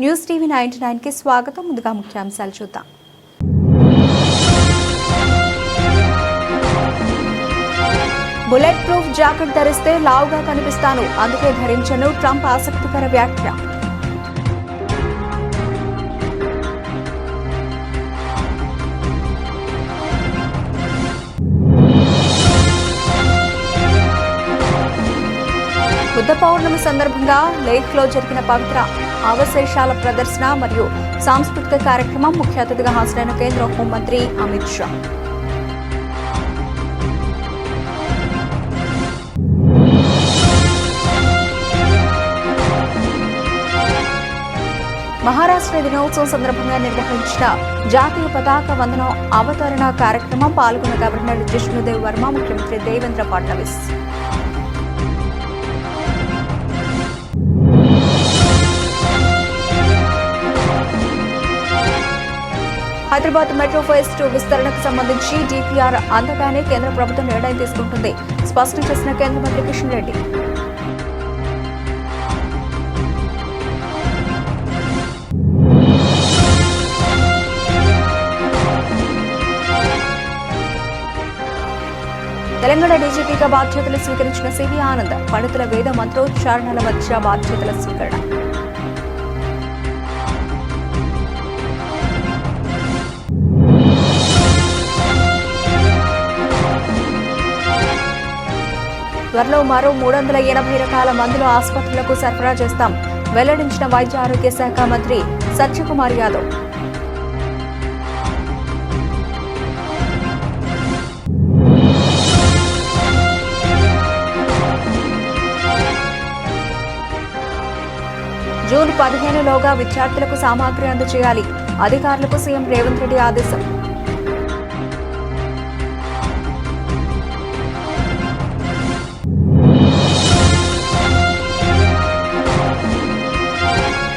News TV 99 కి స్వాగతం. ముందుగా ముఖ్యాంశాలు చూద్దాం. బుల్లెట్ ప్రూఫ్ జాకెట్ ధరిస్తే లావుగా కనిపిస్తాను, అందుకే ధరించను ట్రంప్ ఆసక్తికర వ్యాఖ్య. బుద్ధ పౌర్ణమి సందర్భంగా లేహ్లో జరిగిన పవిత్ర అవశేషాల ప్రదర్శన మరియు సాంస్కృతిక కార్యక్రమం. ముఖ్య అతిథిగా హాజరైన కేంద్ర హోంమంత్రి అమిత్ షా. మహారాష్ట్ర దినోత్సవం సందర్భంగా నిర్వహించిన జాతీయ పతాక వందనం అవతరణ కార్యక్రమం. పాల్గొన్న గవర్నర్ జిష్ణుదేవ్ వర్మ, ముఖ్యమంత్రి దేవేంద్ర ఫడ్నవీస్. హైదరాబాద్ మెట్రో ఫేజ్ 2 విస్తరణకు సంబంధించి డిపిఆర్ అందగానే కేంద్ర ప్రభుత్వం నిర్ణయం తీసుకుంటుంది, స్పష్టం చేసిన కేంద్ర మంత్రి కిషన్ రెడ్డి. తెలంగాణ డీజీపీగా బాధ్యతలు స్వీకరించిన సివి ఆనంద్. పండితుల వేద మంత్రోచ్చారణల మధ్య బాధ్యతల స్వీకరణ. త్వరలో మరో 380 రకాల మందులు ఆసుపత్రులకు సరఫరా చేస్తాం, వెల్లడించిన వైద్య ఆరోగ్య శాఖ మంత్రి సత్యకుమార్ యాదవ్. జూన్ 15లోగా విద్యార్థులకు సామాగ్రి అందజేయాలి, అధికారులకు సీఎం రేవంత్ రెడ్డి ఆదేశం.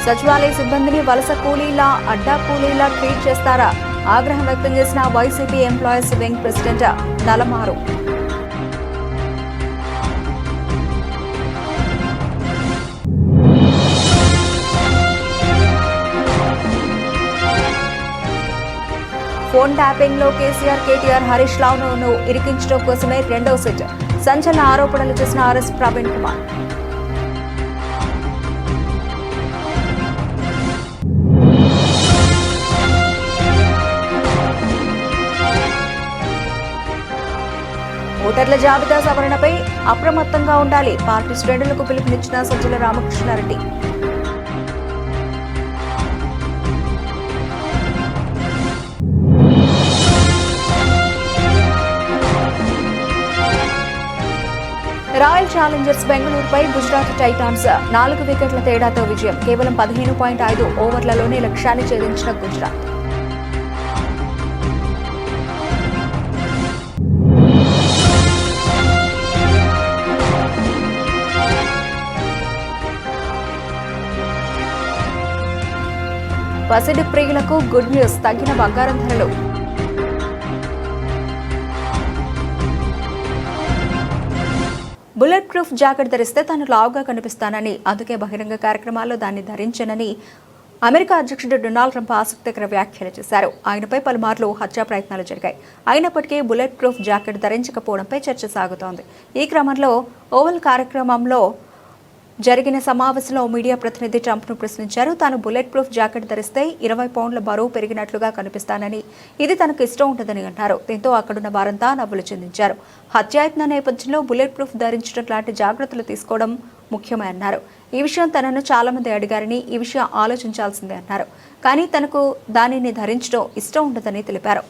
సచివాలయ సిబ్బందిని వలస కూలీల, అడ్డా కూలీల ట్రీట్ చేస్తారా? ఆగ్రహం వ్యక్తం చేసిన YCP employees wing president Nalamaru. Phone tapping లో కేసీఆర్, కేటీఆర్, హరీష్ రావును ఇరికించడం కోసమే రెండో సెట్. సంచలన ఆరోపణలు చేసిన ఆర్ఎస్ ప్రవీణ్ కుమార్. ఓటర్ల జాబితా సవరణపై అప్రమత్తంగా ఉండాలి, పార్టీ శ్రేణులకు పిలుపునిచ్చిన సజ్జల రామకృష్ణారెడ్డి. రాయల్ ఛాలెంజర్స్ బెంగళూరుపై గుజరాత్ టైటాన్స్ 4 వికెట్ల తేడాతో విజయం. కేవలం 15.5 ఓవర్లలోనే లక్ష్యాన్ని ఛేదించిన గుజరాత్. పసిడి ప్రియులకు గుడ్ న్యూస్, తగ్గిన బంగారం ధరలు. బుల్లెట్ ప్రూఫ్ జాకెట్ ధరిస్తే తాను లావుగా కనిపిస్తానని, అందుకే బహిరంగ కార్యక్రమాల్లో దాన్ని ధరించనని అమెరికా అధ్యక్షుడు డొనాల్డ్ ట్రంప్ ఆసక్తికర వ్యాఖ్యలు చేశారు. ఆయనపై పలుమార్లు హత్యా ప్రయత్నాలు జరిగాయి. అయినప్పటికీ బుల్లెట్ ప్రూఫ్ జాకెట్ ధరించకపోవడంపై చర్చ సాగుతోంది. ఈ క్రమంలో ఓవల్ కార్యక్రమంలో జరిగిన సమావేశంలో మీడియా ప్రతినిధి ట్రంప్ను ప్రశ్నించారు. తాను బుల్లెట్ ప్రూఫ్ జాకెట్ ధరిస్తే 20 పౌండ్ల బరువు పెరిగినట్లుగా కనిపిస్తానని, ఇది తనకు ఇష్టం ఉంటుందని అన్నారు. దీంతో అక్కడున్న వారంతా నవ్వులు చెందించారు. హత్యాయత్న నేపథ్యంలో బుల్లెట్ ప్రూఫ్ ధరించడం లాంటి జాగ్రత్తలు తీసుకోవడం ముఖ్యమే అన్నారు. ఈ విషయం తనను చాలా మంది అడిగారని, ఈ విషయం ఆలోచించాల్సిందే అన్నారు. కానీ తనకు దానిని ధరించడం ఇష్టం ఉండదని తెలిపారు.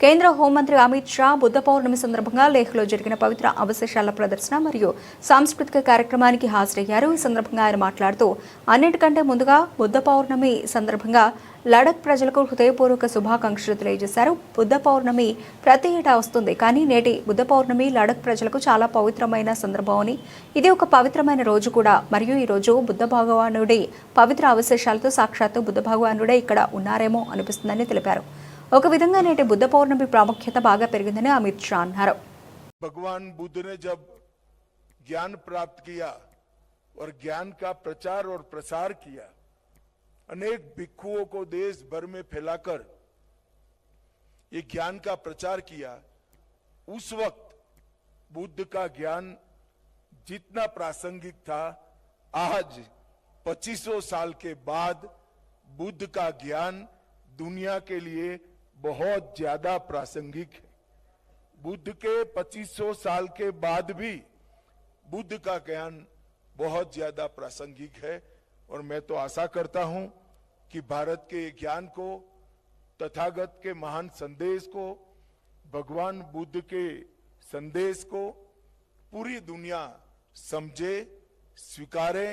కేంద్ర హోంమంత్రి అమిత్ షా బుద్ధ పౌర్ణమి సందర్భంగా లేహ్లో జరిగిన పవిత్ర అవశేషాల ప్రదర్శన మరియు సాంస్కృతిక కార్యక్రమానికి హాజరయ్యారు. ఈ సందర్భంగా ఆయన మాట్లాడుతూ, అన్నిటికంటే ముందుగా బుద్ధ పౌర్ణమి సందర్భంగా లడక్ ప్రజలకు హృదయపూర్వక శుభాకాంక్షలు తెలియజేశారు. బుద్ధ పౌర్ణమి ప్రతి ఏటా వస్తుంది, కానీ నేటి బుద్ధ పౌర్ణమి లడక్ ప్రజలకు చాలా పవిత్రమైన సందర్భం అని, ఇది ఒక పవిత్రమైన రోజు కూడా, మరియు ఈ రోజు బుద్ధ భగవానుడి పవిత్ర అవశేషాలతో సాక్షాత్తు బుద్ధ భగవానుడే ఇక్కడ ఉన్నారేమో అనిపిస్తుందని తెలిపారు. ఒక విధంగా నేటి బుద్ధ పౌర్ణమి ప్రాముఖ్యత బాగా పెరిగిందని అమిత్ షా అన్నారు. भगवान बुद्ध ने जब ज्ञान प्राप्त किया और ज्ञान का प्रचार और प्रसार किया। अनेक भिक्षुओं को देश भर में फैलाकर ये ज्ञान का प्रचार किया। उस वक्त बुद्ध का ज्ञान जितना प्रासंगिक था, आज 2500 साल के बाद बुद्ध का ज्ञान दुनिया के लिए बहुत ज्यादा प्रासंगिक है। बुद्ध के 2500 साल के बाद भी बुद्ध का ज्ञान बहुत ज्यादा प्रासंगिक है और मैं तो आशा करता हूं कि भारत के ज्ञान को, तथागत के महान संदेश को, भगवान बुद्ध के संदेश को पूरी दुनिया समझे, स्वीकारे,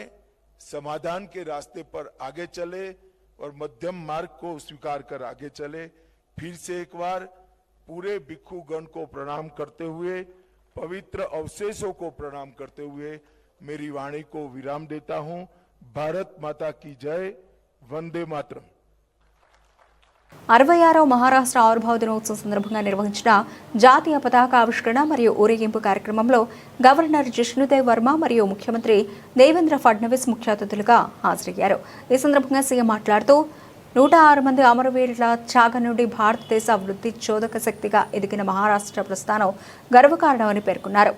समाधान के रास्ते पर आगे चले और मध्यम मार्ग को स्वीकार कर आगे चले। फिर से एक बार पूरे भिक्षु गण को प्रणाम करते हुए, पवित्र अवशेषों को प्रणाम करते हुए मेरी वाणी को विराम देता हूं। भारत माता की जय। వందే మాతరం। 66వ మహారాష్ట్ర ఆవిర్భావ దినోత్సవం సందర్భంగా నిర్వహించిన జాతీయ పతాక ఆవిష్కరణ మరియు ఊరేగింపు కార్యక్రమంలో గవర్నర్ జిష్ణుదేవ్ వర్మ మరియు ముఖ్యమంత్రి దేవేంద్ర ఫడ్నవీస్ ముఖ్య అతిథులుగా హాజరయ్యారు। ఈ సందర్భంగా సీఎం మాట్లాడుతూ 106 మంది అమరవీరుల త్యాగం నుండి భారతదేశ అభివృద్ధి చోదక శక్తిగా ఎదిగిన మహారాష్ట్ర ప్రస్థానం గర్వకారణమని పేర్కొన్నారు।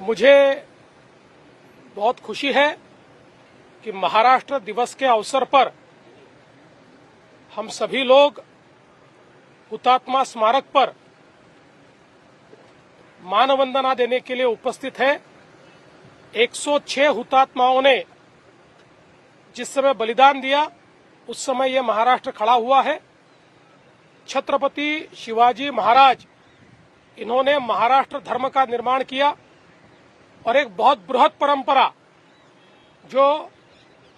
मुझे बहुत खुशी है कि महाराष्ट्र दिवस के अवसर पर हम सभी लोग हुतात्मा स्मारक पर मानवंदना देने के लिए उपस्थित हैं। 106 हुतात्माओं ने जिस समय बलिदान दिया उस समय ये महाराष्ट्र खड़ा हुआ है। छत्रपति शिवाजी महाराज इन्होंने महाराष्ट्र धर्म का निर्माण किया और एक बहुत बृहद परंपरा जो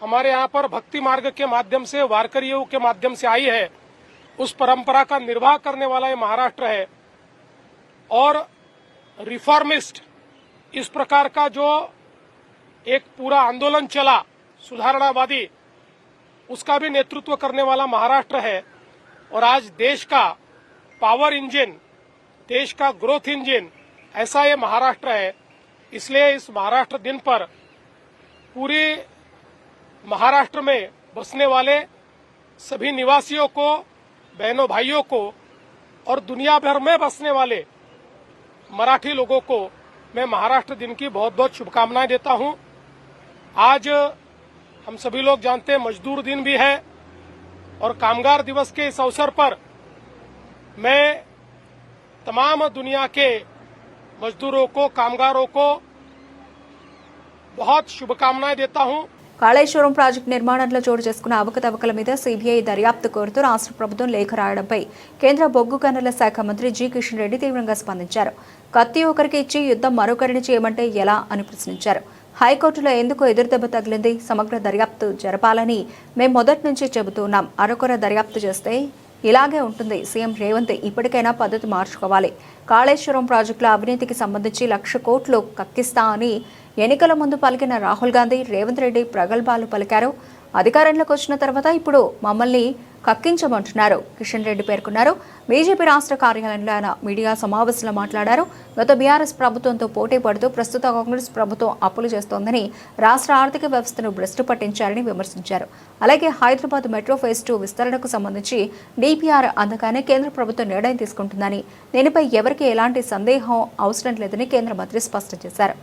हमारे यहाँ पर भक्ति मार्ग के माध्यम से, वारकरियों के माध्यम से आई है, उस परंपरा का निर्वाह करने वाला ये महाराष्ट्र है। और रिफॉर्मिस्ट इस प्रकार का जो एक पूरा आंदोलन चला सुधारणावादी, उसका भी नेतृत्व करने वाला महाराष्ट्र है। और आज देश का पावर इंजन, देश का ग्रोथ इंजन ऐसा ये महाराष्ट्र है। इसलिए इस महाराष्ट्र दिन पर पूरे महाराष्ट्र में बसने वाले सभी निवासियों को, बहनों भाइयों को और दुनिया भर में बसने वाले मराठी लोगों को मैं महाराष्ट्र दिन की बहुत बहुत शुभकामनाएं देता हूं। आज हम सभी लोग जानते हैं मजदूर दिन भी है और कामगार दिवस के इस अवसर पर मैं तमाम दुनिया के मजदूरों को, कामगारों को बहुत शुभकामनाएं देता हूं। కాళేశ్వరం ప్రాజెక్టు నిర్మాణంలో చోటు చేసుకున్న అవకతవకల మీద సీబీఐ దర్యాప్తు కోరుతూ రాష్ట్ర ప్రభుత్వం లేఖ రాయడంపై కేంద్ర బొగ్గు గనుల శాఖ మంత్రి జి కిషన్ రెడ్డి తీవ్రంగా స్పందించారు। కత్తి ఒకరికి ఇచ్చి యుద్ధం మరొకరిని చేయమంటే ఎలా అని ప్రశ్నించారు। హైకోర్టులో ఎందుకు ఎదురుదెబ్బ తగిలింది? సమగ్ర దర్యాప్తు జరపాలని మేము మొదటి నుంచి చెబుతున్నాం। అరకొర దర్యాప్తు చేస్తే ఇలాగే ఉంటుంది। సీఎం రేవంత్ ఇప్పటికైనా పద్ధతి మార్చుకోవాలి। కాళేశ్వరం ప్రాజెక్టుల అవినీతికి సంబంధించి 1,00,000 కోట్లు కక్కిస్తా అని ఎన్నికల ముందు పలికిన రాహుల్ గాంధీ, రేవంత్ రెడ్డి ప్రగల్భాలు పలికారు। అధికారంలోకి వచ్చిన తర్వాత ఇప్పుడు మమ్మల్ని కక్కించమంటున్నారు కిషన్ రెడ్డి పేర్కొన్నారు। బీజేపీ రాష్ట్ర కార్యాలయంలో ఆయన మీడియా సమావేశంలో మాట్లాడారు। గత బీఆర్ఎస్ ప్రభుత్వంతో పోటీ పడుతూ ప్రస్తుత కాంగ్రెస్ ప్రభుత్వం అప్పులు చేస్తోందని, రాష్ట్ర ఆర్థిక వ్యవస్థను భ్రష్టు పట్టించారని విమర్శించారు। అలాగే హైదరాబాద్ మెట్రో ఫేజ్ 2 విస్తరణకు సంబంధించి డీపీఆర్ అందగానే కేంద్ర ప్రభుత్వం నిర్ణయం తీసుకుంటుందని, దీనిపై ఎవరికి ఎలాంటి సందేహం అవసరం లేదని కేంద్ర మంత్రి స్పష్టం చేశారు।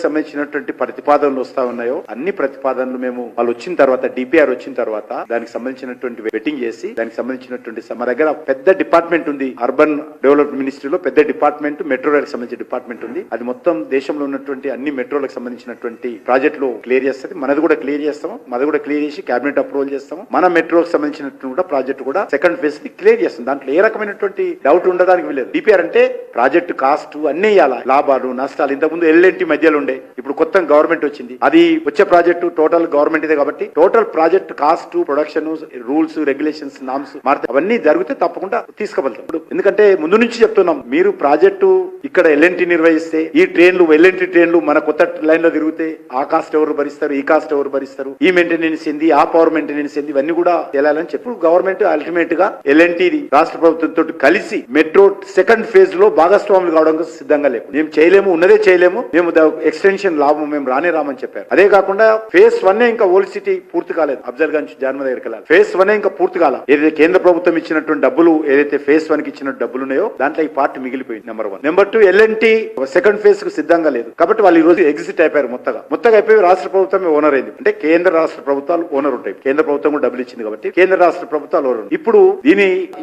సంబంధించినటువంటి ప్రతిపాదనలు వస్తా ఉన్నాయో అన్ని ప్రతిపాదనలు మేము వాళ్ళు వచ్చిన తర్వాత డిపిఆర్ వచ్చిన తర్వాత దానికి సంబంధించినటువంటి వెయిటింగ్ చేసి దానికి సంబంధించినటువంటి మా దగ్గర పెద్ద డిపార్ట్మెంట్ ఉంది, అర్బన్ డెవలప్మెంట్ మినిస్ట్రీలో పెద్ద డిపార్ట్మెంట్, మెట్రో రైల్ సంబంధించిన డిపార్ట్మెంట్ ఉంది। అది మొత్తం దేశంలో ఉన్నటువంటి అన్ని మెట్రోలకు సంబంధించినటువంటి ప్రాజెక్టులు క్లియర్ చేస్తుంది। మనది కూడా క్లియర్ చేస్తాము, మనది కూడా క్లియర్ చేసి కేబినెట్ అప్రూవల్ చేస్తాము। మన మెట్రోకి సంబంధించినటువంటి కూడా ప్రాజెక్టు కూడా సెకండ్ ఫేజ్ ని క్లియర్ చేస్తాం। దాంట్లో ఏ రకమైనటువంటి డౌట్ ఉండడానికి లేదు। డిపిఆర్ అంటే ప్రాజెక్టు కాస్ట్ అన్ని ఇవ్వాలి, లాభాలు నష్టాలు ఇంతకుముందు ఎల్ఎన్టీ మధ్యలో ఉండే, ఇప్పుడు కొత్త గవర్నమెంట్ వచ్చింది, అది వచ్చే ప్రాజెక్టు టోటల్ గవర్నమెంట్ ఇదే కాబట్టి total project cost, production, rules, regulations, norms మారితే అవన్నీ జరిగితే తప్పకుండా తీసుకువెళ్తాం. ఇప్పుడు ఎందుకంటే ముందు నుంచి చెప్తున్నాం, మీరు ప్రాజెక్టు ఇక్కడ ఎల్ఎన్టీ నిర్వహిస్తే ఈ ట్రైన్లు ఎల్ఎన్టీ ట్రైన్లు మన కొత్త లైన్ లో తిరిగితే ఆ కాస్ట్ ఎవరు భరిస్తారు, ఈ కాస్ట్ ఎవరు భరిస్తారు, ఈ మెయింటెనెన్స్ ఏంది, ఆ పవర్ మెయింటెనెన్స్ ఏంది, ఇవన్నీ కూడా తేలాలని చెప్పి గవర్నమెంట్ అల్టిమేట్ గా ఎల్ఎన్టీ రాష్ట్ర ప్రభుత్వంతో కలిసి మెట్రో సెకండ్ ఫేజ్ లో భాగస్వాములు కావడం సిద్ధంగా లేవు. మేము చేయలేము, ఉన్నదే చేయలేము, మేము ఎక్స్టెన్షన్ లాభం మేము రామని చెప్పారు. అదే కాకుండా ఫేజ్ 1 ఇంకా ఓల్డ్ సిటీ పూర్తి కాలేదు. అఫ్జల్ గంజ్ జాన్మ దగ్గరికి వెళ్ళాలి. ఫేజ్ 1 ఇంకా పూర్తి కాల. ఏదైతే కేంద్ర ప్రభుత్వం ఇచ్చినటువంటి డబ్బులు, ఏదైతే ఫేజ్ 1 కి ఇచ్చిన డబ్బులు ఉన్నాయో దాంట్లో ఈ పార్ట్ మిగిలిపోయింది. Number 1. Number 2, LNT second phase కు సిద్ధంగా లేదు కాబట్టి వాళ్ళు ఈ రోజు ఎగ్జిట్ అయిపోయారు. మొత్తగా అయిపోయి రాష్ట్ర ప్రభుత్వమే ఓనర్ అయింది. అంటే కేంద్ర రాష్ట్ర ప్రభుత్వాలు ఓనర్ ఉంటాయి. కేంద్ర ప్రభుత్వం కూడా డబ్బులు ఇచ్చింది కాబట్టి కేంద్ర రాష్ట్ర ప్రభుత్వాలు ఓనర్. ఇప్పుడు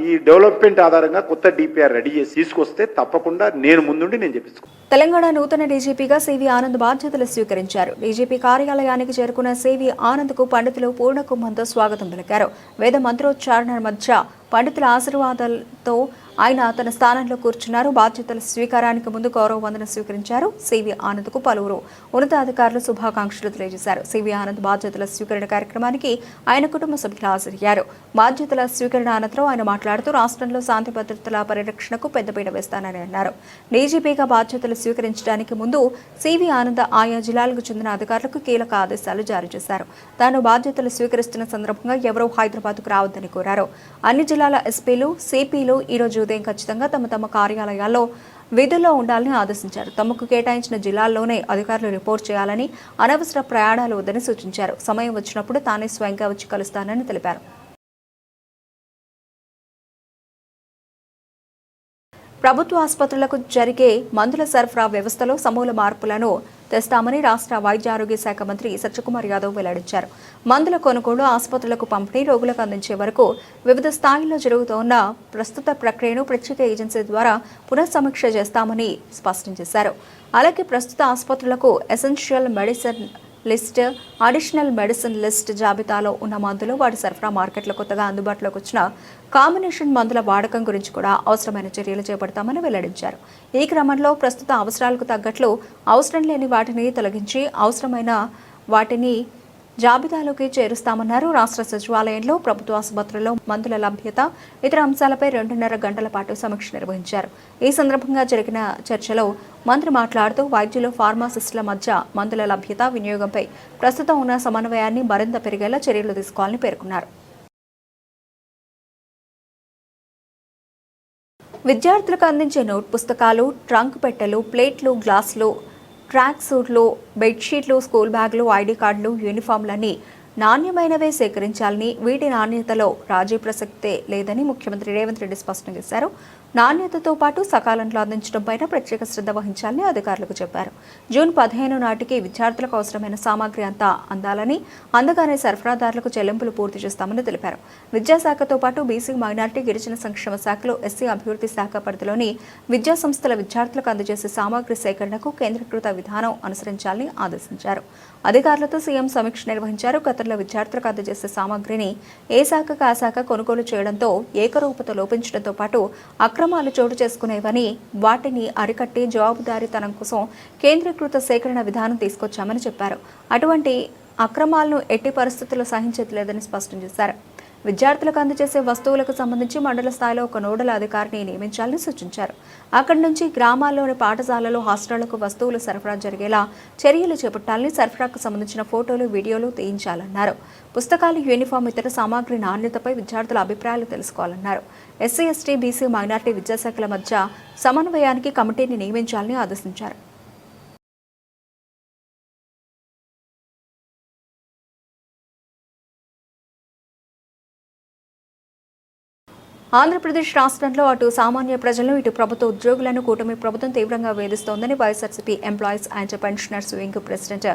ఈ డెవలప్మెంట్ ఆధారంగా కొత్త డిపిఆర్ రెడీ చేసి తీసుకొస్తే తప్పకుండా నేను ముందుండి నేను చెప్పించుకో. తెలంగాణ నూతన డీజీపీగా సివి ఆనంద్ బాధ్యతలు స్వీకరించారు. డీజీపీ కార్యాలయానికి చేరుకున్న సివి ఆనంద్ కు పండితులు పూర్ణకుంభంతో స్వాగతం పలికారు. వేద మంత్రోచ్చారణ మధ్య పండితుల ఆశీర్వాదాలతో ఆయన తన స్థానంలో కూర్చున్నారు. బాధ్యతల స్వీకారానికి ముందు గౌరవ వందన స్వీకరించారు. సివి ఆనంద్ కు పలువురు ఉన్నతాధికారులు శుభాకాంక్షలు తెలియజేశారు. సివి ఆనంద్ బాధ్యతల స్వీకరణ కార్యక్రమానికి ఆయన కుటుంబ సభ్యులు హాజరయ్యారు. బాధ్యతల స్వీకరణ అనంతరం ఆయన మాట్లాడుతూ రాష్ట్రంలో శాంతి భద్రతల పరిరక్షణకు పెద్దపీట వేస్తానని అన్నారు. డీజీపీగా బాధ్యతలు స్వీకరించడానికి ముందు సివి ఆనంద్ ఆయా జిల్లాలకు చెందిన అధికారులకు కీలక ఆదేశాలు జారీ చేశారు. తాను బాధ్యతలు స్వీకరిస్తున్న సందర్భంగా ఎవరూ హైదరాబాద్కు రావద్దని కోరారు. అన్ని జిల్లాల ఎస్పీలు, సిపిలు ఈ రోజు ఉదయం ఖచ్చితంగా తమ కార్యాలయాల్లో విధుల్లో ఉండాలని ఆదేశించారు. తమకు కేటాయించిన జిల్లాల్లోనే అధికారులు రిపోర్ట్ చేయాలని, అనవసర ప్రయాణాలు వద్దని సూచించారు. సమయం వచ్చినప్పుడు తానే స్వయంగా వచ్చి కలుస్తానని తెలిపారు. ప్రభుత్వ ఆసుపత్రులకు జరిగే మందుల సరఫరా వ్యవస్థలో సమూల మార్పులను తెస్తామని రాష్ట్ర వైద్య ఆరోగ్య శాఖ మంత్రి సత్యకుమార్ యాదవ్ వెల్లడించారు. మందుల కొనుగోలు, ఆసుపత్రులకు పంపిణీ, రోగులకు అందించే వరకు వివిధ స్థాయిల్లో జరుగుతున్న ప్రస్తుత ప్రక్రియను ప్రత్యేక ఏజెన్సీ ద్వారా పునఃసమీక్ష చేస్తామని స్పష్టం చేశారు. అలాగే ప్రస్తుత ఆసుపత్రులకు essential medicine list, additional medicine list జాబితాలో ఉన్న మందులు, వాటి సరఫరా, మార్కెట్లో కొత్తగా అందుబాటులోకి వచ్చిన కాంబినేషన్ మందుల వాడకం గురించి కూడా అవసరమైన చర్యలు చేపడతామని వెల్లడించారు. ఈ క్రమంలో ప్రస్తుత అవసరాలకు తగ్గట్లు అవసరం లేని వాటిని తొలగించి అవసరమైన వాటిని జాబితాలోకి చేరుస్తామన్నారు. రాష్ట్ర సచివాలయంలో ప్రభుత్వ ఆసుపత్రుల్లో మందుల లభ్యత, ఇతర అంశాలపై 2.5 గంటల పాటు సమీక్ష నిర్వహించారు. ఈ సందర్భంగా జరిగిన చర్చలో మంత్రి మాట్లాడుతూ వైద్యులు, ఫార్మాసిస్టుల మధ్య మందుల లభ్యత, వినియోగంపై ప్రస్తుతం ఉన్న సమన్వయాన్ని మరింత పెరిగేలా చర్యలు తీసుకోవాలని పేర్కొన్నారు. విద్యార్థులకు అందించే నోట్ పుస్తకాలు, ట్రంక్ పెట్టెలు, ప్లేట్లు, గ్లాసులు, ట్రాక్ సూట్లు, బెడ్షీట్లు, స్కూల్ బ్యాగులు, ఐడి కార్డులు, యూనిఫామ్లన్నీ నాణ్యమైనవే సేకరించాలని, వీటి నాణ్యతలో రాజీ ప్రసక్తే లేదని ముఖ్యమంత్రి రేవంత్ రెడ్డి స్పష్టం చేశారు. నాణ్యతతో పాటు సకాలంలో అందించడంపై ప్రత్యేక శ్రద్ధ వహించాలని అధికారులకు చెప్పారు. జూన్ 15 నాటికి విద్యార్థులకు అవసరమైన సామాగ్రి అంతా అందాలని, అందగానే సరఫరాదారులకు చెల్లింపులు పూర్తి చేస్తామని తెలిపారు. విద్యాశాఖతో పాటు బీసీ, మైనారిటీ, గిరిజన సంక్షేమ శాఖలు, ఎస్సీ అభివృద్ధి శాఖ పరిధిలోని విద్యా సంస్థల విద్యార్థులకు అందజేసే సామాగ్రి సేకరణకు కేంద్రీకృత విధానం అనుసరించాలని ఆదేశించారు. అధికారులతో సీఎం సమీక్ష నిర్వహించారు. గతంలో విద్యార్థులకు అందజేసే సామాగ్రిని ఏ శాఖకు ఆ శాఖ కొనుగోలు చేయడంతో ఏకరూపత లోపించడంతో పాటు అక్రమాలు చోటు చేసుకునేవని, వాటిని అరికట్టి జవాబుదారీతనం కోసం కేంద్రీకృత సేకరణ విధానం తీసుకొచ్చామని చెప్పారు. అటువంటి అక్రమాలను ఎట్టి పరిస్థితుల్లో సహించేది లేదని స్పష్టం చేశారు. విద్యార్థులకు అందజేసే వస్తువులకు సంబంధించి మండల స్థాయిలో ఒక నోడల్ అధికారిని నియమించాలని సూచించారు. అక్కడి నుంచి గ్రామాల్లోని పాఠశాలలు, హాస్టళ్లకు వస్తువులు సరఫరా జరిగేలా చర్యలు చేపట్టాలని, సరఫరాకు సంబంధించిన ఫోటోలు, వీడియోలు తీయించాలన్నారు. పుస్తకాలు, యూనిఫామ్, ఇతర సామాగ్రి నాణ్యతపై విద్యార్థుల అభిప్రాయాలు తెలుసుకోవాలన్నారు. ఎస్సీ, ఎస్టీ, బీసీ, మైనార్టీ విద్యాశాఖల మధ్య సమన్వయానికి కమిటీని నియమించాలని ఆదేశించారు. ఆంధ్రప్రదేశ్ రాష్ట్రంలో అటు సామాన్య ప్రజలను, ఇటు ప్రభుత్వ ఉద్యోగులను కూటమి ప్రభుత్వం తీవ్రంగా వేధిస్తోందని YSRCP employees and pensioners wing president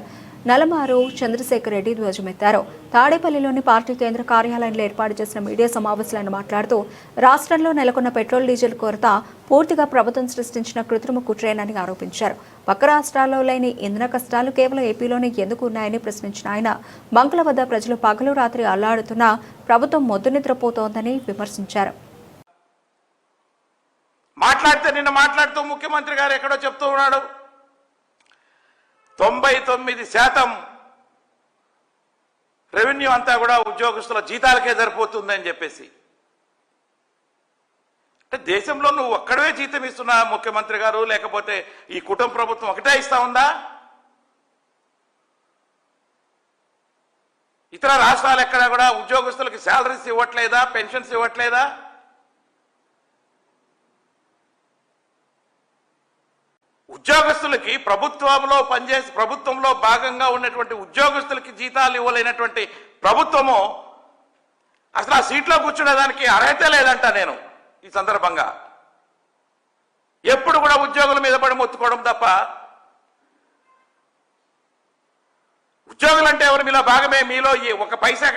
Nalamaru Chandrashekar Reddy ధ్వజమెత్తారు. తాడేపల్లిలోని పార్టీ కేంద్ర కార్యాలయంలో ఏర్పాటు చేసిన మీడియా సమావేశంలో మాట్లాడుతూ రాష్ట్రంలో నెలకొన్న పెట్రోల్, డీజిల్ కొరత పూర్తిగా ప్రభుత్వం సృష్టించిన కృత్రిమ కుట్రేనని ఆరోపించారు. పక్క రాష్ట్రాల్లో లేని ఇంధన కష్టాలు కేవలం ఏపీలోనే ఎందుకు ఉన్నాయని ప్రశ్నించిన ఆయన, బంకుల వద్ద ప్రజలు పగలు రాత్రి అల్లాడుతున్నా ప్రభుత్వం మొద్దు నిద్రపోతోందని విమర్శించారు. నిన్న మాట్లాడుతూ ముఖ్యమంత్రి గారు ఎక్కడో చెప్తూ ఉన్నాడు, 99% రెవెన్యూ అంతా కూడా ఉద్యోగస్తుల జీతాలకే సరిపోతుందని చెప్పేసి. అంటే దేశంలో నువ్వు ఒక్కడవే జీతం ఇస్తున్నా ముఖ్యమంత్రి గారు, లేకపోతే ఈ కుటుంబ ప్రభుత్వం ఒకటే ఇస్తా ఉందా? ఇతర రాష్ట్రాలు ఎక్కడ కూడా ఉద్యోగస్తులకి శాలరీస్ ఇవ్వట్లేదా, పెన్షన్స్ ఇవ్వట్లేదా? ఉద్యోగస్తులకి ప్రభుత్వంలో భాగంగా ఉన్నటువంటి ఉద్యోగస్తులకి జీతాలు ఇవ్వలేనటువంటి ప్రభుత్వము అసలు ఆ సీట్లో కూర్చునేదానికి అర్హత లేదంట. నేను ఈ సందర్భంగా ఎప్పుడు కూడా ఉద్యోగుల మీద పడి మొత్తుకోవడం తప్ప, ఉద్యోగులు అంటే ఎవరు? మీలో భాగమే. మీలో ఒక పైసా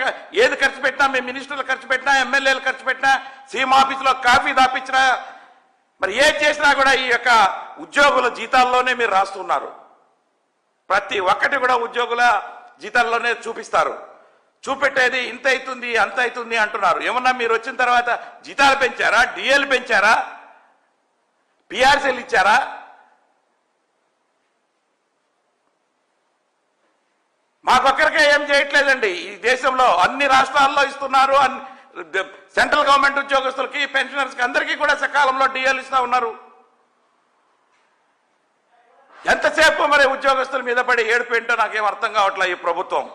ఏది ఖర్చు పెట్టినా, మేము మినిస్టర్లు ఖర్చు పెట్టినా, ఎమ్మెల్యేలు ఖర్చు పెట్టినా, సీఎం ఆఫీసులో కాఫీ దాపించినా, మరి ఏం చేసినా కూడా ఈ యొక్క ఉద్యోగుల జీతాల్లోనే మీరు రాస్తున్నారు. ప్రతి ఒక్కటి కూడా ఉద్యోగుల జీతాల్లోనే చూపిస్తారు. చూపెట్టేది ఇంత అవుతుంది అంత అవుతుంది అంటున్నారు. ఏమన్నా మీరు వచ్చిన తర్వాత జీతాలు పెంచారా? డిఏలు పెంచారా? పిఆర్సీలు ఇచ్చారా? మాకొక్కరికే ఏం చేయట్లేదండి. ఈ దేశంలో అన్ని రాష్ట్రాల్లో ఇస్తున్నారు. సెంట్రల్ గవర్నమెంట్ ఉద్యోగస్తులకి, పెన్షనర్స్కి అందరికీ కూడా సకాలంలో డిఏలు ఇస్తా ఉన్నారు. ఎంతసేపు మరి ఉద్యోగస్తుల మీద పడి ఏడుపు ఏంటో నాకేం అర్థం కావట్లే. ఈ ప్రభుత్వం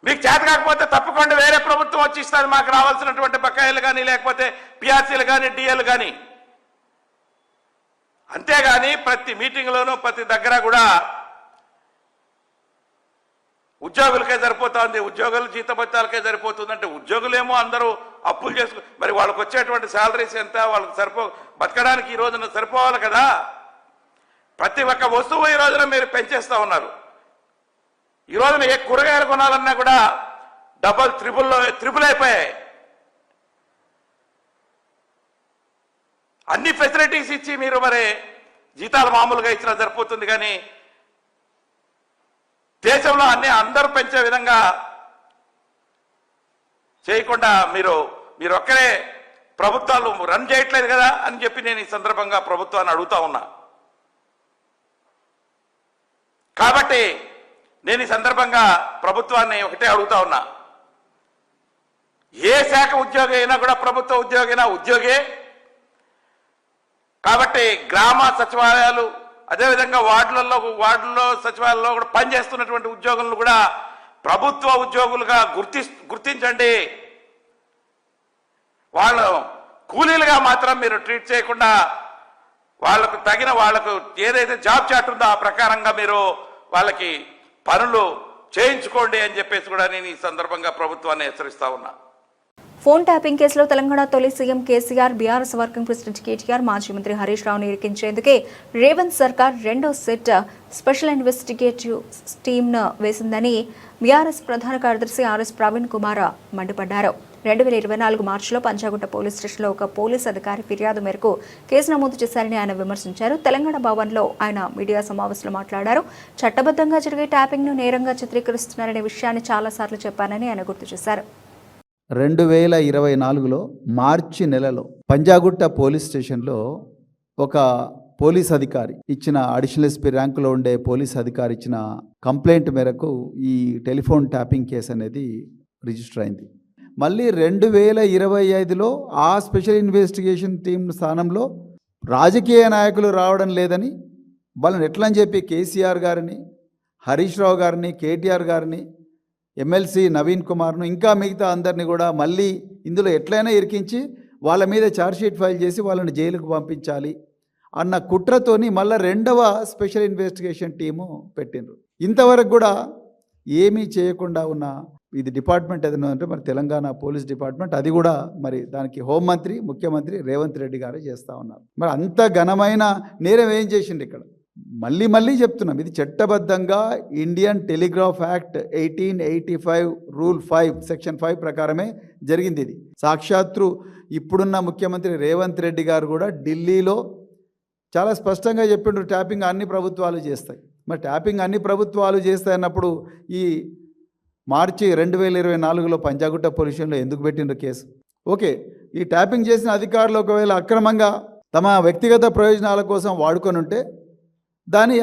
మీకు చేత కాకపోతే తప్పకుండా వేరే ప్రభుత్వం వచ్చి ఇస్తుంది మాకు రావాల్సినటువంటి బకాయిలు కానీ, లేకపోతే పిఆర్సీలు కానీ, డిఏలు కానీ. అంతేగాని ప్రతి మీటింగ్లోనూ ప్రతి దగ్గర కూడా ఉద్యోగులకే సరిపోతుంది, ఉద్యోగుల జీతభత్యాలకే సరిపోతుంది అంటే, ఉద్యోగులేమో అందరూ అప్పులు చేసుకు మరి వాళ్ళకి వచ్చేటువంటి శాలరీస్ ఎంత, వాళ్ళకి బతకడానికి ఈ రోజున సరిపోవాలి కదా. ప్రతి ఒక్క వస్తువు ఈ రోజున మీరు పెంచేస్తా ఉన్నారు. ఈ రోజున ఏ కూరగాయలు కొనాలన్నా కూడా డబల్ త్రిబుల్ అయిపోయాయి. అన్ని ఫెసిలిటీస్ ఇచ్చి మీరు మరి జీతాలు మామూలుగా ఇచ్చినా సరిపోతుంది, కానీ దేశంలో అందరూ పెంచే విధంగా చేయకుండా మీరు ఒక్కరే ప్రభుత్వాలు రన్ చేయట్లేదు కదా అని చెప్పి నేను ఈ సందర్భంగా ప్రభుత్వాన్ని అడుగుతా ఉన్నా. కాబట్టి నేను ఈ సందర్భంగా ప్రభుత్వాన్ని ఒకటే అడుగుతా ఉన్నా, ఏ శాఖ ఉద్యోగి అయినా కూడా ప్రభుత్వ ఉద్యోగి అయినా ఉద్యోగే. కాబట్టి గ్రామ సచివాలయాలు, అదేవిధంగా వార్డుల్లో సచివాలయాల్లో కూడా పనిచేస్తున్నటువంటి ఉద్యోగులను కూడా ప్రభుత్వ ఉద్యోగులుగా గుర్తించండి. వాళ్ళు కూలీలుగా మాత్రం మీరు ట్రీట్ చేయకుండా వాళ్ళకు తగిన, వాళ్ళకు ఏదైతే జాబ్ చార్ట్ ఉందో ఆ ప్రకారంగా మీరు వాళ్ళకి పనులు చేయించుకోండి అని చెప్పేసి కూడా నేను ఈ సందర్భంగా ప్రభుత్వాన్ని హెచ్చరిస్తా ఉన్నా. ఫోన్ ట్యాపింగ్ కేసులో తెలంగాణ తొలి CM KCR, BRS working president KTR, మాజీ మంత్రి హరీష్ రావును ఇరికించేందుకే రేవంత్ సర్కార్ రెండో సెట్ స్పెషల్ ఇన్వెస్టిగేటివ్ టీమ్ను వేసిందని బీఆర్ఎస్ ప్రధాన కార్యదర్శి ఆర్ఎస్ ప్రవీణ్ కుమార్ మండిపడ్డారు. 2024 మార్చిలో పంజాగుట్ట పోలీస్ స్టేషన్లో ఒక పోలీస్ అధికారి ఫిర్యాదు మేరకు కేసు నమోదు చేశారని ఆయన విమర్శించారు. తెలంగాణ భవన్లో ఆయన మీడియా సమావేశంలో మాట్లాడారు. చట్టబద్ధంగా జరిగే ట్యాపింగ్ను నేరంగా చిత్రీకరిస్తున్నారనే విషయాన్ని చాలాసార్లు చెప్పానని ఆయన గుర్తు చేశారు. 2024లో మార్చి నెలలో పంజాగుట్ట పోలీస్ స్టేషన్లో ఒక పోలీస్ అధికారి ఇచ్చిన, అడిషనల్ ఎస్పీ ర్యాంకులో ఉండే పోలీస్ అధికారి ఇచ్చిన కంప్లైంట్ మేరకు ఈ టెలిఫోన్ ట్యాపింగ్ కేసు అనేది రిజిస్టర్ అయింది. మళ్ళీ 2025లో ఆ స్పెషల్ ఇన్వెస్టిగేషన్ టీం స్థానంలో రాజకీయ నాయకులు రావడం లేదని వాళ్ళని ఎట్లా అని చెప్పి కేసీఆర్ గారిని, హరీష్ రావు గారిని, కేటీఆర్ గారిని, ఎమ్మెల్సీ నవీన్ కుమార్ను, ఇంకా మిగతా అందరినీ కూడా మళ్ళీ ఇందులో ఎట్లయినా ఇరికించి వాళ్ళ మీద ఛార్జ్షీట్ ఫైల్ చేసి వాళ్ళని జైలుకు పంపించాలి అన్న కుట్రతోని మళ్ళీ రెండవ స్పెషల్ ఇన్వెస్టిగేషన్ టీము పెట్టిండ్రు. ఇంతవరకు కూడా ఏమీ చేయకుండా ఉన్న ఇది డిపార్ట్మెంట్ ఏదైనా అంటే మరి తెలంగాణ పోలీస్ డిపార్ట్మెంట్, అది కూడా మరి దానికి హోంమంత్రి, ముఖ్యమంత్రి రేవంత్ రెడ్డి గారే చేస్తూ ఉన్నారు. మరి అంత ఘనమైన నేరం ఏం చేసిండు ఇక్కడ? మళ్ళీ చెప్తున్నాం, ఇది చట్టబద్ధంగా Indian telegraph act 1885 rule 5 section 5 ప్రకారమే జరిగింది. ఇది సాక్షాత్తు ఇప్పుడున్న ముఖ్యమంత్రి రేవంత్ రెడ్డి గారు కూడా ఢిల్లీలో చాలా స్పష్టంగా చెప్పిండ్రు, ట్యాపింగ్ అన్ని ప్రభుత్వాలు చేస్తాయి. మరి ట్యాపింగ్ అన్ని ప్రభుత్వాలు చేస్తాయన్నప్పుడు ఈ మార్చి 2024లో పంజాగుట్ట పొల్యూషన్లో ఎందుకు పెట్టిండ్రు కేసు? ఓకే, ఈ ట్యాపింగ్ చేసిన అధికారులు ఒకవేళ అక్రమంగా తమ వ్యక్తిగత ప్రయోజనాల కోసం వాడుకొని ఉంటే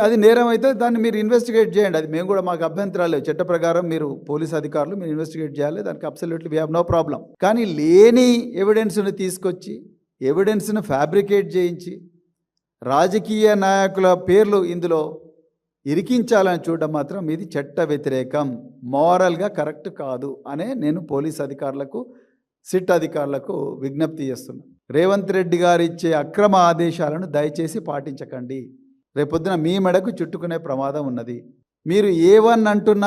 అది నేరం అయితే దాన్ని మీరు ఇన్వెస్టిగేట్ చేయండి. అది మేము కూడా మాకు అభ్యంతరాలు లేవు. చట్ట ప్రకారం మీరు పోలీస్ అధికారులు మీరు ఇన్వెస్టిగేట్ చేయాలి. దానికి absolutely we have no problem. కానీ లేని ఎవిడెన్స్ను తీసుకొచ్చి ఎవిడెన్స్ను ఫ్యాబ్రికేట్ చేయించి రాజకీయ నాయకుల పేర్లు ఇందులో ఇరికించాలని చూడడం మాత్రం ఇది చట్ట వ్యతిరేకం, మోరల్గా కరెక్ట్ కాదు అనే నేను పోలీస్ అధికారులకు సిట్ అధికారులకు విజ్ఞప్తి చేస్తున్నాను. రేవంత్ రెడ్డి గారు ఇచ్చే అక్రమ ఆదేశాలను దయచేసి పాటించకండి. రేపొద్దున మీ మెడకు చుట్టుకునే ప్రమాదం ఉన్నది. మీరు A1 అంటున్న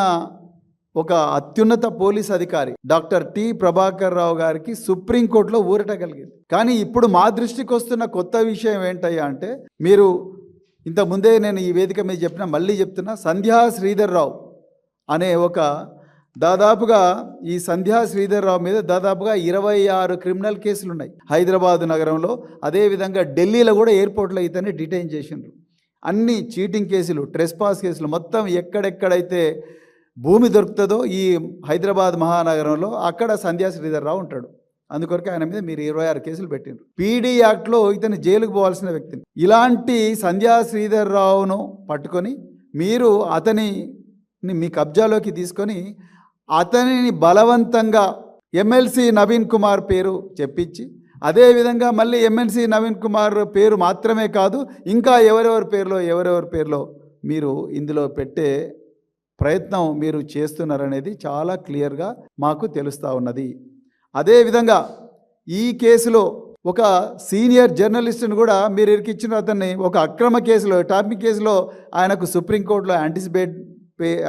ఒక అత్యున్నత పోలీస్ అధికారి డాక్టర్ టి ప్రభాకర్ రావు గారికి సుప్రీంకోర్టులో ఊరట కలిగింది. కానీ ఇప్పుడు మా దృష్టికి వస్తున్న కొత్త విషయం ఏంటయ్యా అంటే, మీరు ఇంతకుముందే నేను ఈ వేదిక మీద చెప్పిన మళ్ళీ చెప్తున్నా, సంధ్యా శ్రీధర్ రావు అనే దాదాపుగా ఈ సంధ్యా శ్రీధర్ రావు మీద దాదాపుగా 26 క్రిమినల్ కేసులు ఉన్నాయి హైదరాబాద్ నగరంలో. అదేవిధంగా ఢిల్లీలో కూడా ఎయిర్పోర్ట్లో ఇతన్ని డిటైన్ చేసిండ్రు. అన్ని చీటింగ్ కేసులు, ట్రెస్పాస్ కేసులు, మొత్తం ఎక్కడెక్కడైతే భూమి దొరుకుతుందో ఈ హైదరాబాద్ మహానగరంలో అక్కడ సంధ్యా శ్రీధర్ రావు ఉంటాడు. అందుకొరకు ఆయన మీద మీరు 26 కేసులు పెట్టిండ్రు. పీడీ యాక్ట్లో ఇతను జైలుకు పోవాల్సిన వ్యక్తిని. ఇలాంటి సంధ్యా శ్రీధర్ రావును పట్టుకొని మీరు అతనిని మీ కబ్జాలోకి తీసుకొని అతనిని బలవంతంగా ఎమ్మెల్సీ నవీన్ కుమార్ పేరు చెప్పించి, అదేవిధంగా మళ్ళీ ఎమ్మెల్సీ నవీన్ కుమార్ పేరు మాత్రమే కాదు, ఇంకా ఎవరెవరి పేర్లో మీరు ఇందులో పెట్టే ప్రయత్నం మీరు చేస్తున్నారనేది చాలా క్లియర్గా మాకు తెలుస్తూ ఉన్నది. అదేవిధంగా ఈ కేసులో ఒక సీనియర్ జర్నలిస్ట్ని కూడా మీరు ఇరికిచ్చిన అతన్ని ఒక అక్రమ కేసులో, టాపిక్ కేసులో ఆయనకు సుప్రీంకోర్టులో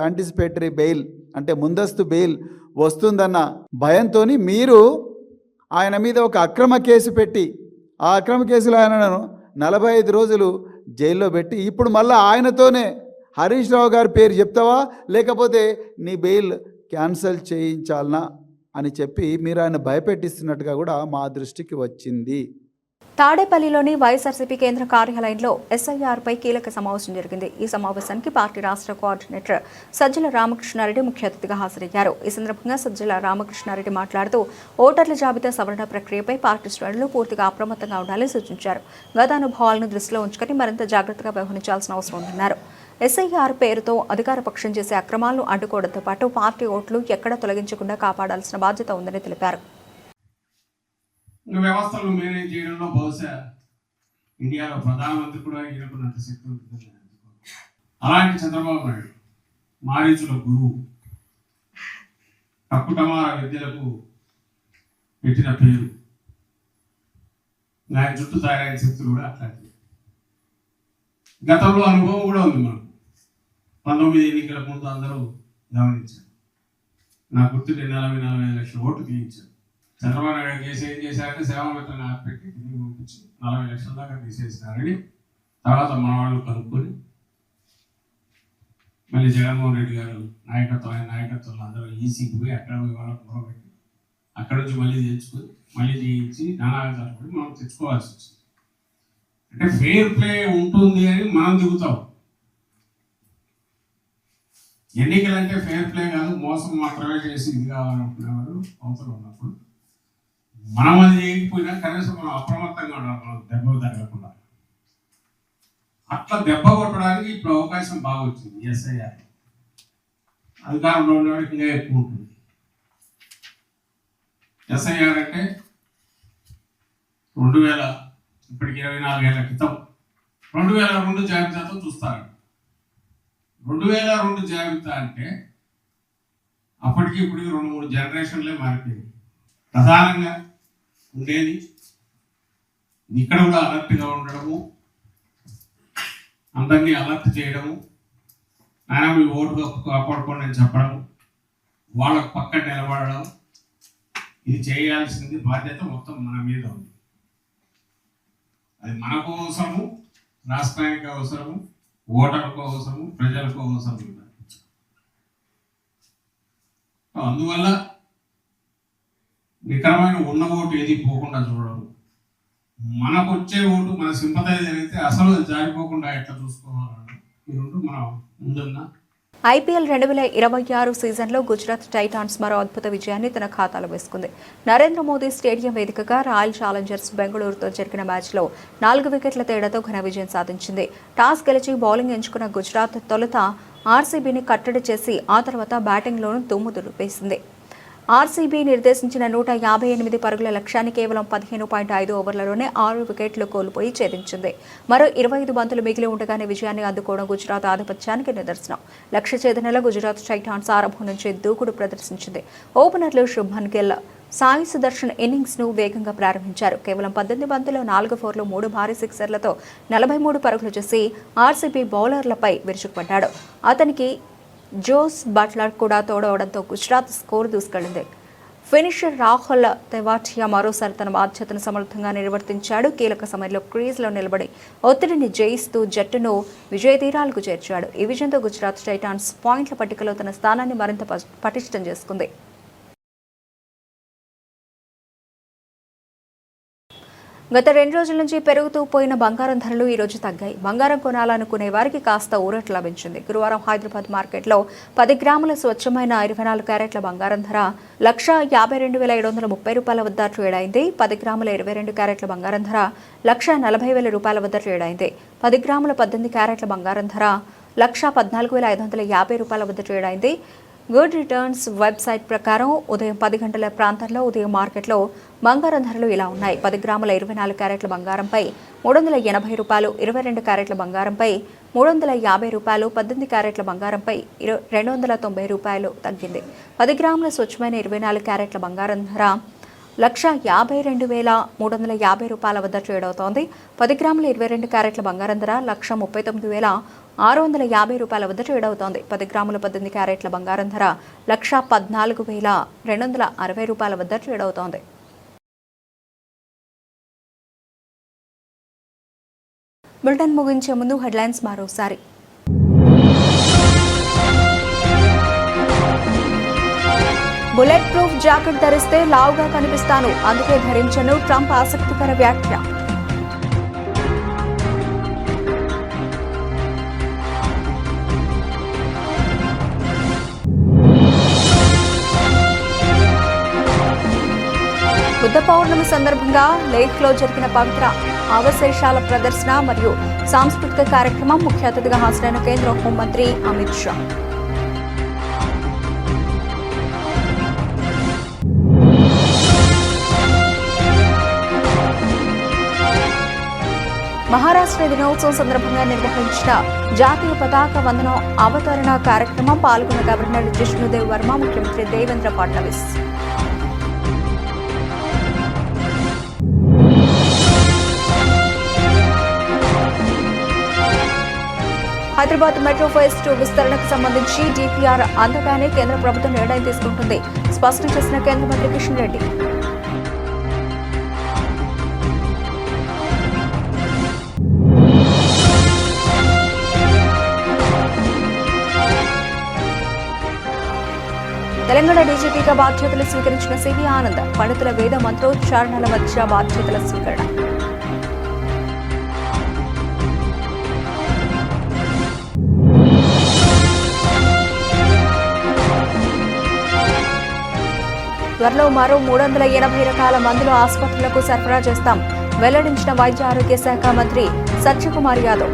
యాంటిసిపేటరీ బెయిల్ అంటే ముందస్తు బెయిల్ వస్తుందన్న భయంతో మీరు ఆయన మీద ఒక అక్రమ కేసు పెట్టి ఆ అక్రమ కేసులో ఆయనను 45 రోజులు జైల్లో పెట్టి ఇప్పుడు మళ్ళీ ఆయనతోనే హరీష్ రావు గారి పేరు చెప్తావా లేకపోతే నీ బెయిల్ క్యాన్సిల్ చేయించాలనా అని చెప్పి మీరు ఆయన భయపెట్టిస్తున్నట్టుగా కూడా మా దృష్టికి వచ్చింది. తాడేపల్లిలోని వైఎస్ఆర్సీపీ కేంద్ర కార్యాలయంలో ఎస్ఐఆర్పై కీలక సమావేశం జరిగింది. ఈ సమావేశానికి పార్టీ రాష్ట్ర కోఆర్డినేటర్ సజ్జల రామకృష్ణారెడ్డి ముఖ్య అతిథిగా హాజరయ్యారు. ఈ సందర్భంగా సజ్జల రామకృష్ణారెడ్డి మాట్లాడుతూ ఓటర్ల జాబితా సవరణ ప్రక్రియపై పార్టీ శ్రేణులు పూర్తిగా అప్రమత్తంగా ఉండాలని సూచించారు. గత అనుభవాలను దృష్టిలో ఉంచుకొని మరింత జాగ్రత్తగా వ్యవహరించాల్సిన అవసరం ఉందన్నారు. ఎస్ఐఆర్ పేరుతో అధికార పక్షం చేసే అక్రమాలను అడ్డుకోవడంతో పాటు పార్టీ ఓట్లు ఎక్కడ తొలగించకుండా కాపాడాల్సిన బాధ్యత ఉందని తెలిపారు. వ్యవస్థలు మేనేజ్ చేయడంలో బహుశా ఇండియాలో ప్రధానమంత్రి కూడా ఈయనకున్నంత శక్తి ఉంటుంది. అలాంటి చంద్రబాబు నాయుడు మారీచుల గురువు, కక్కుటమార విద్యలకు పెట్టిన పేరు, ఆయన చుట్టూ తయారైన శక్తులు కూడా అట్లాంటివి. గతంలో అనుభవం కూడా ఉంది మనకు. 19 ఎన్నికల ముందు అందరూ గమనించారు. నా గుర్తుంటే 40-45 లక్షల ఓట్లు తీయించారు. చంద్రబాబు నాయుడు కేసు ఏం చేశారంటే సేవామిత్రని ఆపెట్టి తిరిగి పంపించి 40 లక్షల దాకా తీసేసినారని తర్వాత మన వాళ్ళు కనుక్కొని మళ్ళీ జగన్మోహన్ రెడ్డి గారు ఆయన నాయకత్వంలో అందరూ ఈసీకి పోయి అక్కడ వాళ్ళకు మొదలుపెట్టి అక్కడ నుంచి మళ్ళీ తెచ్చుకొని మళ్ళీ చేయించి నానావిధాలు కూడా మనం తెచ్చుకోవాల్సి వచ్చింది. అంటే ఫెయిర్ ప్లే ఉంటుంది అని మనం దిగుతాం. ఎన్నికలంటే ఫెయిర్ ప్లే కాదు, మోసం మాత్రమే చేసి ఇది కావాలనుకునేవారు అవసరం ఉన్నప్పుడు మనం అది చేయకపోయినా కనీసం మనం అప్రమత్తంగా ఉండాలి, మనం దెబ్బ తగలకుండా. అట్లా దెబ్బ కొట్టడానికి ఇప్పుడు అవకాశం బాగా వచ్చింది. ఎస్ఐఆర్ అధికారంలో ఉండేవాడికి ఇంకా ఎక్కువ ఉంటుంది. ఎస్ఐఆర్ అంటే 2000 ఇప్పటికి 24 ఏళ్ల క్రితం 2002 జాబితాతో చూస్తారు. 2002 జాబితా అంటే అప్పటికి ఇప్పటికి 2-3 జనరేషన్లే మారిపోయింది. ప్రధానంగా ఉండేది ఇక్కడ కూడా అలర్ట్గా ఉండడము, అందరినీ అలర్ట్ చేయడము, ఆయన మీ ఓటు కాపాడుకోండి అని చెప్పడము, వాళ్ళకు పక్కన నిలబడడం, ఇది చేయాల్సింది బాధ్యత మొత్తం మన మీద ఉంది. అది మనకు అవసరము, రాష్ట్రానికి అవసరము, ఓటర్లకు అవసరము, ప్రజలకు అవసరం. అందువల్ల నికరమైన ఉన్న ఓటు ఏది పోకుండా చూడడం, మనకు వచ్చే ఓటు మన సింపతైజ్ అయితే అసలు జారిపోకుండా ఎట్లా చూసుకోవాలన్న ఈ రెండు మనం ముందున్న ఐపీఎల్ 2026 సీజన్లో గుజరాత్ టైటాన్స్ మరో అద్భుత విజయాన్ని తన ఖాతాలో వేసుకుంది. నరేంద్ర మోదీ స్టేడియం వేదికగా రాయల్ ఛాలెంజర్స్ బెంగళూరుతో జరిగిన మ్యాచ్లో 4 వికెట్ల తేడాతో ఘన విజయం సాధించింది. టాస్ గెలిచి బౌలింగ్ ఎంచుకున్న గుజరాత్ తొలుత ఆర్సీబీని కట్టడి చేసి ఆ తర్వాత బ్యాటింగ్లోనూ దుమ్ము దులిపేసింది. ఆర్సీబీ నిర్దేశించిన 158 పరుగుల లక్ష్యాన్ని కేవలం 15.5 ఓవర్లలోనే 6 వికెట్లు కోల్పోయి ఛేదించింది. మరో 25 బంతులు మిగిలి ఉండగానే విజయాన్ని అందుకోవడం గుజరాత్ ఆధిపత్యానికి నిదర్శనం. లక్ష్య ఛేదనలో గుజరాత్ టైటాన్స్ ఆరంభం నుంచి దూకుడు ప్రదర్శించింది. ఓపెనర్లు శుభ్మన్ గిల్, సాయి సుదర్శన్ ఇన్నింగ్స్ ను వేగంగా ప్రారంభించారు. కేవలం 18 బంతుల్లో 4 ఫోర్లు 3 భారీ సిక్సర్లతో 43 పరుగులు చేసి ఆర్సీబీ బౌలర్లపై విరుచుకుపడ్డాడు. అతనికి జోస్ బట్లర్ కూడా తోడవడంతో గుజరాత్ స్కోరు దూసుకెళ్లింది. ఫినిషర్ రాహుల్ తెవాటియా మరోసారి తన బాధ్యతను సమర్థంగా నిర్వర్తించాడు. కీలక సమయంలో క్రీజ్లో నిలబడి ఒత్తిడిని జయిస్తూ జట్టును విజయతీరాలకు చేర్చాడు. ఈ విజయంతో గుజరాత్ టైటాన్స్ పాయింట్ల పట్టికలో తన స్థానాన్ని మరింత పటిష్టం చేసుకుంది. గత 2 రోజుల నుంచి పెరుగుతూ పోయిన బంగారం ధరలు ఈ రోజు తగ్గాయి. బంగారం కొనాలనుకునే వారికి కాస్త ఊరట లభించింది. గురువారం హైదరాబాద్ మార్కెట్లో 10 గ్రాముల స్వచ్ఛమైన 24 క్యారెట్ల బంగారం ధర ₹1,52,730 వద్ద ట్రేడ్ అయింది. 10 గ్రాముల 22 క్యారెట్ల బంగారం ధర ₹1,40,000 వద్ద ట్రేడ్ అయింది. 10 గ్రాముల 18 క్యారెట్ల బంగారం ధర ₹1,14,550 వద్ద ట్రేడ్ అయింది. గుడ్ రిటర్న్స్ వెబ్సైట్ ప్రకారం ఉదయం 10 గంటల ప్రాంతంలో ఉదయం మార్కెట్లో బంగారం ధరలు ఇలా ఉన్నాయి. 10 గ్రాముల 24 క్యారెట్ల బంగారంపై ₹380, 22 క్యారెట్ల బంగారంపై ₹350, 18 క్యారెట్ల బంగారంపై ₹290 తగ్గింది. 10 గ్రాముల స్వచ్ఛమైన 24 క్యారెట్ల బంగారం ధర ₹1,52,350 వద్ద ట్రేడ్ అవుతోంది. 10 గ్రాముల 22 క్యారెట్ల బంగారం ధర ₹1,39,650 వద్ద ట్రేడ్ అవుతోంది. 10 గ్రాముల 18 క్యారెట్ల బంగారం ధర ₹1,14,260 వద్ద ట్రేడ్ అవుతోంది. బులెటిన్ ముగించే ముందు హెడ్లైన్స్ మరోసారి. బుల్లెట్ ప్రూఫ్ జాకెట్ ధరిస్తే లావుగా కనిపిస్తాను, అందుకే ధరించను ట్రంప్ ఆసక్తికర వ్యాఖ్య. బుద్ధ పౌర్ణమి సందర్భంగా లేహ్లో జరిగిన పవిత్ర అవశేషాల ప్రదర్శన మరియు సాంస్కృతిక కార్యక్రమం. ముఖ్య అతిథిగా హాజరైన కేంద్ర హోంమంత్రి అమిత్ షా. మహారాష్ట్ర దినోత్సవం సందర్భంగా నిర్వహించిన జాతీయ పతాక వందనం అవతరణ కార్యక్రమం. పాల్గొన్న గవర్నర్ జిష్ణుదేవ్ వర్మ, ముఖ్యమంత్రి దేవేంద్ర ఫడ్నవీస్. హైదరాబాద్ మెట్రో ఫేజ్ 2 విస్తరణకు సంబంధించి డీపీఆర్ అందగానే కేంద్ర ప్రభుత్వం నిర్ణయం తీసుకుంటుంది, స్పష్టం చేసిన కేంద్ర మంత్రి కిషన్ రెడ్డి. తెలంగాణ డీజీపీగా బాధ్యతలు స్వీకరించిన సివి ఆనంద్. పండితుల వేద మంత్రోచ్చారణల మధ్య బాధ్యతల స్వీకరణ. త్వరలో మరో 380 రకాల మందులు ఆసుపత్రులకు సరఫరా చేస్తాం, వెల్లడించిన వైద్య ఆరోగ్య శాఖ మంత్రి సత్యకుమార్ యాదవ్.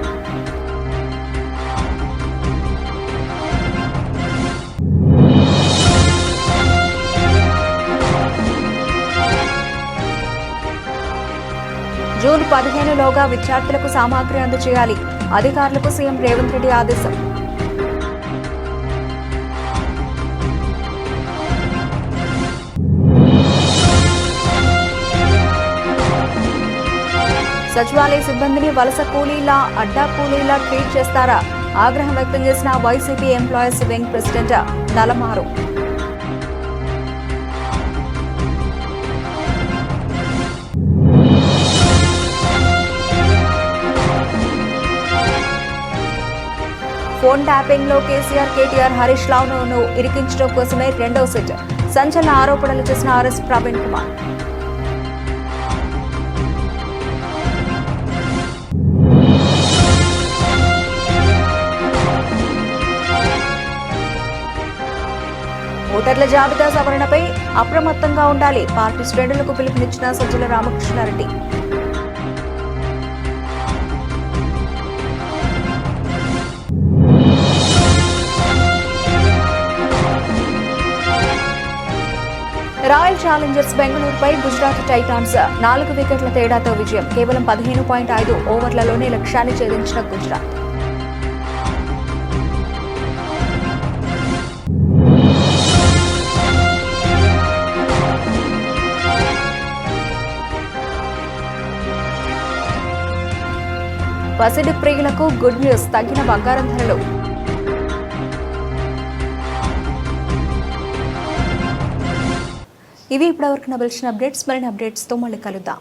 జూన్ 15లోగా విద్యార్థులకు సామాగ్రి అందజేయాలి, అధికారులకు సీఎం రేవంత్ రెడ్డి ఆదేశం. సచివాలయ సిబ్బందిని వలస కూలీలా, అడ్డా కూలీలా ట్రీట్ చేస్తారా? ఆగ్రహం వ్యక్తం చేసిన YCP employees wing president Nalamaru. Phone tapping లో కేసీఆర్, కేటీఆర్, హరీష్ రావును ఇరికించడం కోసమే రెండో సెట్. సంచలన ఆరోపణలు చేసిన ఆర్ఎస్ ప్రవీణ్ కుమార్. ఓటర్ల జాబితా సవరణపై అప్రమత్తంగా ఉండాలి. పార్టీ శ్రేణులకు పిలుపునిచ్చిన సజ్జల రామకృష్ణారెడ్డి. రాయల్ ఛాలెంజర్స్ బెంగళూరుపై గుజరాత్ టైటాన్స్ 4 వికెట్ల తేడాతో విజయం. కేవలం 15.5 ఓవర్లలోనే లక్ష్యాన్ని ఛేదించిన గుజరాత్. పసిడి ప్రియులకు గుడ్ న్యూస్, తగ్గిన బంగారం ధరలు. ఇవి ఇప్పటివరకు నవల్సిన అప్డేట్స్. మరిన్ని అప్డేట్స్తో మళ్ళీ కలుద్దాం.